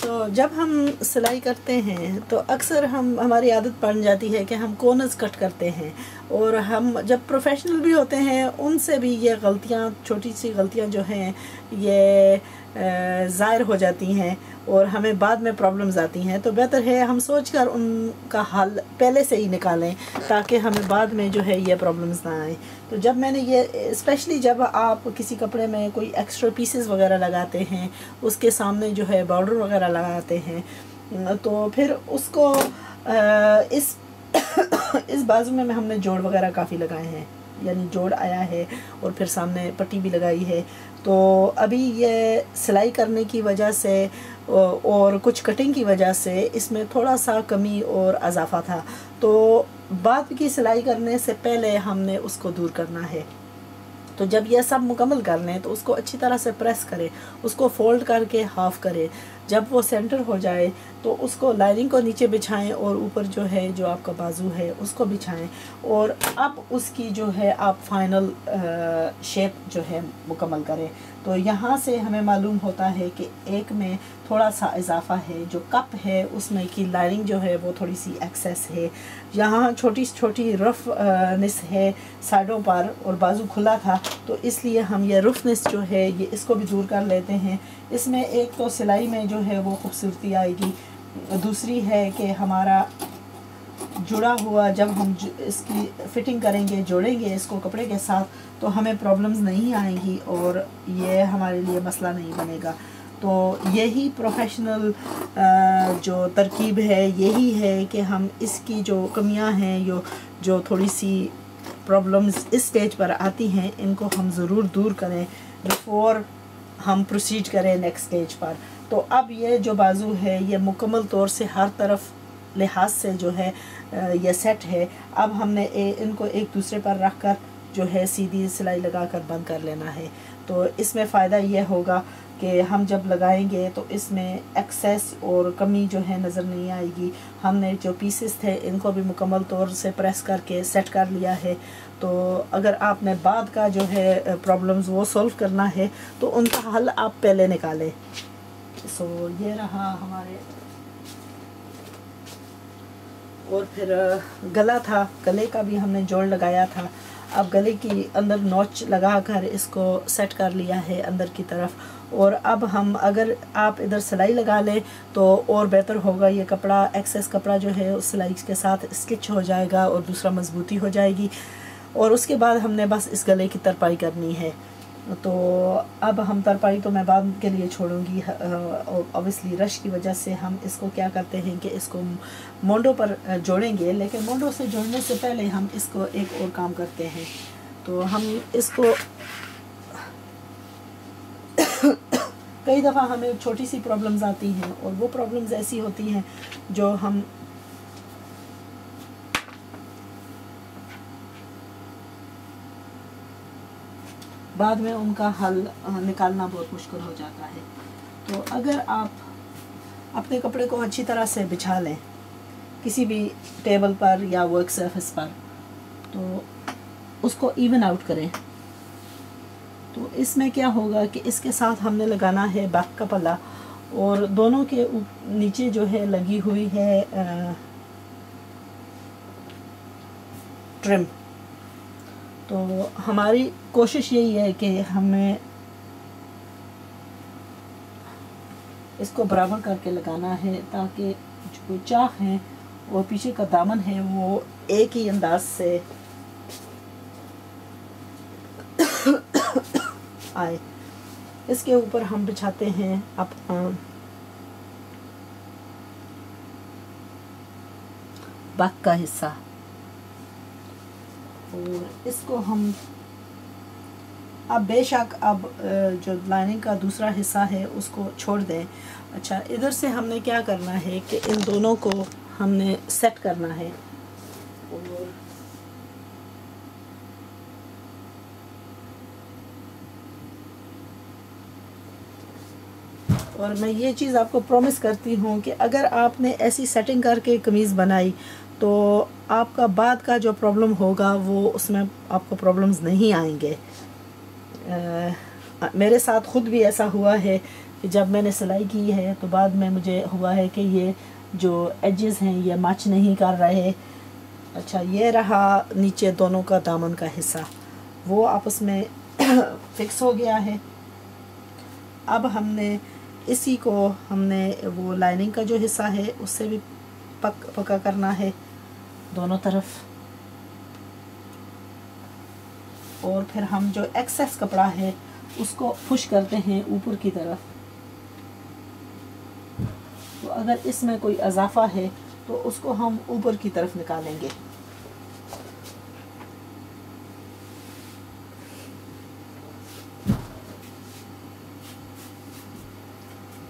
तो जब हम सिलाई करते हैं तो अक्सर हमारी आदत पड़ जाती है कि हम कॉर्नर्स कट करते हैं, और हम जब प्रोफेशनल भी होते हैं उनसे भी ये गलतियां, छोटी सी गलतियां जो हैं ये ज़ाहिर हो जाती हैं और हमें बाद में प्रॉब्लम्स आती हैं। तो बेहतर है हम सोचकर उनका हल पहले से ही निकालें ताकि हमें बाद में जो है ये प्रॉब्लम्स ना आए। तो जब मैंने ये स्पेशली जब आप किसी कपड़े में कोई एक्स्ट्रा पीसेस वगैरह लगाते हैं, उसके सामने जो है बॉर्डर वगैरह लगाते हैं, तो फिर उसको इस इस बाजू में हमने जोड़ वगैरह काफ़ी लगाए हैं, यानी जोड़ आया है और फिर सामने पट्टी भी लगाई है। तो अभी ये सिलाई करने की वजह से और कुछ कटिंग की वजह से इसमें थोड़ा सा कमी और इजाफा था, तो बाद की सिलाई करने से पहले हमने उसको दूर करना है। तो जब यह सब मुकम्मल कर लें तो उसको अच्छी तरह से प्रेस करें, उसको फोल्ड करके हाफ़ करें। जब वो सेंटर हो जाए तो उसको लाइनिंग को नीचे बिछाएं और ऊपर जो है जो आपका बाजू है उसको बिछाएं, और अब उसकी जो है आप फाइनल शेप जो है मुकम्मल करें। तो यहाँ से हमें मालूम होता है कि एक में थोड़ा सा इजाफा है, जो कप है उसमें की लाइनिंग जो है वो थोड़ी सी एक्सेस है, यहाँ छोटी छोटी रफनेस है साइडों पर और बाजू खुला था, तो इसलिए हम ये रफनेस जो है ये इसको भी दूर कर लेते हैं। इसमें एक तो सिलाई में जो है वो खूबसूरती आएगी, दूसरी है कि हमारा जुड़ा हुआ जब हम इसकी फ़िटिंग करेंगे, जोड़ेंगे इसको कपड़े के साथ, तो हमें प्रॉब्लम्स नहीं आएंगी और ये हमारे लिए मसला नहीं बनेगा। तो यही प्रोफेशनल जो तरकीब है यही है कि हम इसकी जो कमियां हैं, जो थोड़ी सी प्रॉब्लम्स इस स्टेज पर आती हैं, इनको हम ज़रूर दूर करें बिफोर हम प्रोसीड करें नेक्स्ट स्टेज पर। तो अब ये जो बाजू है ये मुकम्मल तौर से हर तरफ लिहाज से जो है ये सेट है। अब हमने इनको एक दूसरे पर रख कर जो है सीधी सिलाई लगा कर बंद कर लेना है। तो इसमें फ़ायदा यह होगा कि हम जब लगाएंगे तो इसमें एक्सेस और कमी जो है नज़र नहीं आएगी। हमने जो पीसेस थे इनको भी मुकम्मल तौर से प्रेस करके सेट कर लिया है। तो अगर आपने बाद का जो है प्रॉब्लम्स वो सॉल्व करना है तो उनका हल आप पहले निकालें। सो ये रहा हमारे, और फिर गला था, गले का भी हमने जोड़ लगाया था। अब गले की अंदर नॉच लगा कर इसको सेट कर लिया है अंदर की तरफ, और अब हम अगर आप इधर सिलाई लगा लें तो और बेहतर होगा। ये कपड़ा एक्सेस कपड़ा जो है उस सिलाई के साथ स्टिच हो जाएगा और दूसरा मजबूती हो जाएगी, और उसके बाद हमने बस इस गले की तरपाई करनी है। तो अब हम तरपाई तो मैं बाद के लिए छोड़ूंगी, ऑब्वियसली रश की वजह से हम इसको क्या करते हैं कि इसको मोंडो पर जोड़ेंगे, लेकिन मोंडो से जोड़ने से पहले हम इसको एक और काम करते हैं। तो हम इसको कई दफ़ा हमें छोटी सी प्रॉब्लम्स आती हैं, और वो प्रॉब्लम्स ऐसी होती हैं जो हम बाद में उनका हल निकालना बहुत मुश्किल हो जाता है। तो अगर आप अपने कपड़े को अच्छी तरह से बिछा लें किसी भी टेबल पर या वर्क सरफेस पर, तो उसको इवन आउट करें। तो इसमें क्या होगा कि इसके साथ हमने लगाना है बैक का पल्ला, और दोनों के नीचे जो है लगी हुई है ट्रिम। तो हमारी कोशिश यही है कि हमें इसको बराबर करके लगाना है ताकि जो चाक है और पीछे का दामन है वो एक ही अंदाज से आए। इसके ऊपर हम बिछाते हैं अपना बैक का हिस्सा, और इसको हम अब बेशक अब जो लाइनिंग का दूसरा हिस्सा है उसको छोड़ दें। अच्छा, इधर से हमने क्या करना है कि इन दोनों को हमने सेट करना है, और मैं ये चीज़ आपको प्रॉमिस करती हूँ कि अगर आपने ऐसी सेटिंग करके कमीज़ बनाई तो आपका बाद का जो प्रॉब्लम होगा वो उसमें आपको प्रॉब्लम्स नहीं आएंगे। मेरे साथ ख़ुद भी ऐसा हुआ है कि जब मैंने सिलाई की है तो बाद में मुझे हुआ है कि ये जो एजेस हैं ये मैच नहीं कर रहे। अच्छा, ये रहा नीचे दोनों का दामन का हिस्सा, वो आपस में फिक्स हो गया है। अब हमने इसी को वो लाइनिंग का जो हिस्सा है उससे भी पक्का करना है दोनों तरफ। और फिर हम जो एक्सेस कपड़ा है उसको पुश करते हैं ऊपर की तरफ। तो अगर इसमें कोई इजाफा है तो उसको हम ऊपर की तरफ निकालेंगे।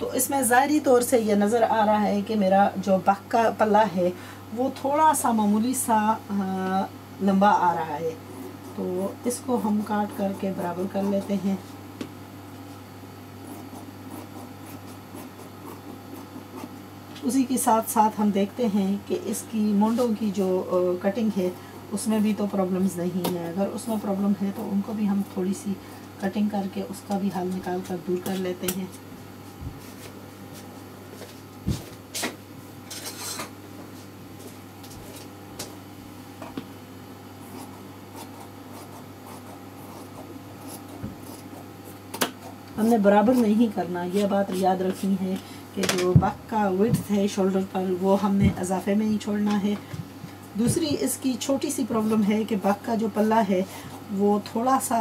तो इसमें ज़ाहिरी तौर से ये नज़र आ रहा है कि मेरा जो बैक का पल्ला है वो थोड़ा सा मामूली सा लंबा आ रहा है। तो इसको हम काट करके बराबर कर लेते हैं। उसी के साथ साथ हम देखते हैं कि इसकी मोंडों की जो कटिंग है उसमें भी तो प्रॉब्लम्स नहीं है। अगर उसमें प्रॉब्लम है तो उनको भी हम थोड़ी सी कटिंग करके उसका भी हल निकाल कर दूर कर लेते हैं। हमने बराबर नहीं करना, यह बात याद रखनी है कि जो बैक का विड्थ है शोल्डर पर वो हमने इजाफे में ही छोड़ना है। दूसरी इसकी छोटी सी प्रॉब्लम है कि बैक का जो पल्ला है वो थोड़ा सा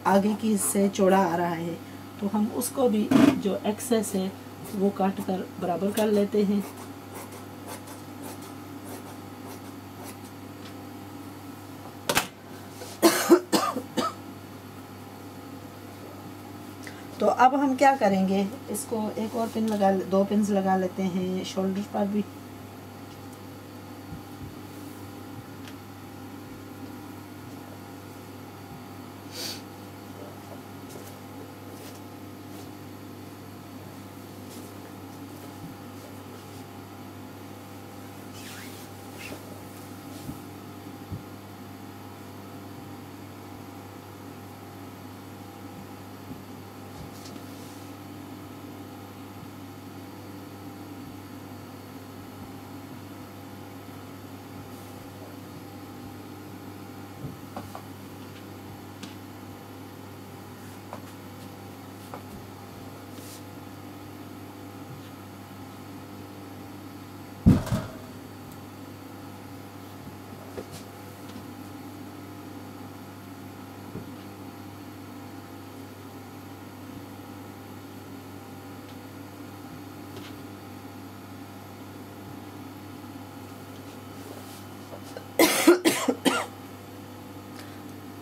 आगे की से चौड़ा आ रहा है, तो हम उसको भी जो एक्सेस है वो काट कर बराबर कर लेते हैं। तो अब हम क्या करेंगे, इसको एक और पिन लगा, 2 पिन्स लगा लेते हैं शोल्डर पर भी।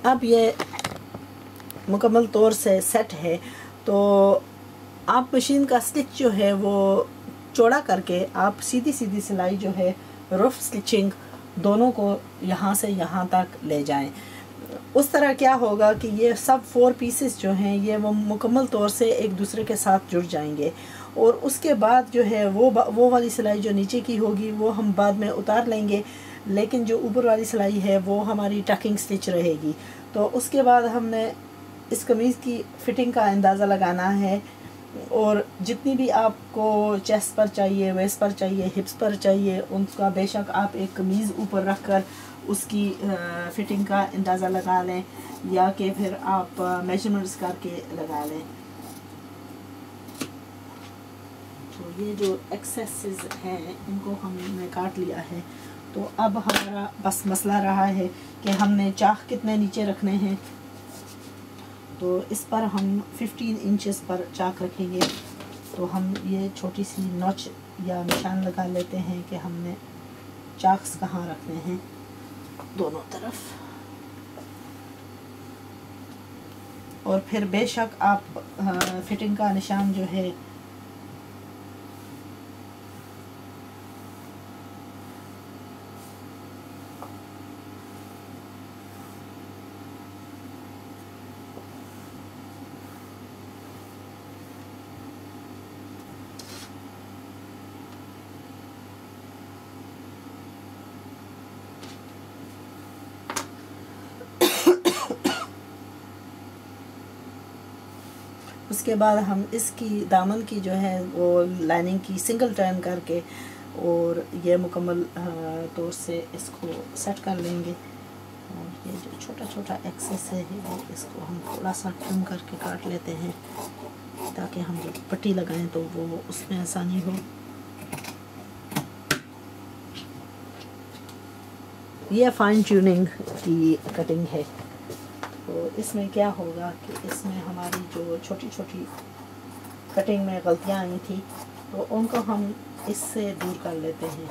अब ये मुकम्मल तौर से सेट है। तो आप मशीन का स्टिच जो है वो चौड़ा करके आप सीधी सीधी सिलाई जो है रफ स्टिचिंग दोनों को यहाँ से यहाँ तक ले जाएं। उस तरह क्या होगा कि ये सब 4 पीसेस जो हैं ये वो मुकम्मल तौर से एक दूसरे के साथ जुड़ जाएंगे। और उसके बाद जो है वो वाली सिलाई जो नीचे की होगी वो हम बाद में उतार लेंगे, लेकिन जो ऊपर वाली सिलाई है वो हमारी टकिंग स्टिच रहेगी। तो उसके बाद हमने इस कमीज़ की फ़िटिंग का अंदाज़ा लगाना है, और जितनी भी आपको चेस्ट पर चाहिए, वेस्ट पर चाहिए, हिप्स पर चाहिए, उनका बेशक आप एक कमीज़ ऊपर रख कर उसकी फ़िटिंग का अंदाज़ा लगा लें, या कि फिर आप मेजरमेंट्स करके लगा लें। तो ये जो एक्सेसेस हैं इनको हमने काट लिया है। तो अब हमारा बस मसला रहा है कि हमने चाक कितने नीचे रखने हैं। तो इस पर हम 15 इंचेस पर चाक रखेंगे। तो हम ये छोटी सी नॉच या निशान लगा लेते हैं कि हमने चाक्स कहाँ रखने हैं दोनों तरफ। और फिर बेशक आप फिटिंग का निशान जो है उसके बाद हम इसकी दामन की जो है वो लाइनिंग की सिंगल टर्न करके और ये मुकम्मल तौर से इसको सेट कर लेंगे। और ये जो छोटा छोटा एक्सेस है वो इसको हम थोड़ा सा ट्रिम करके काट लेते हैं ताकि हम जब पट्टी लगाएं तो वो उसमें आसानी हो। ये फाइन ट्यूनिंग की कटिंग है। तो इसमें क्या होगा कि इसमें हमारी जो छोटी छोटी कटिंग में गलतियां आई थी तो उनको हम इससे दूर कर लेते हैं।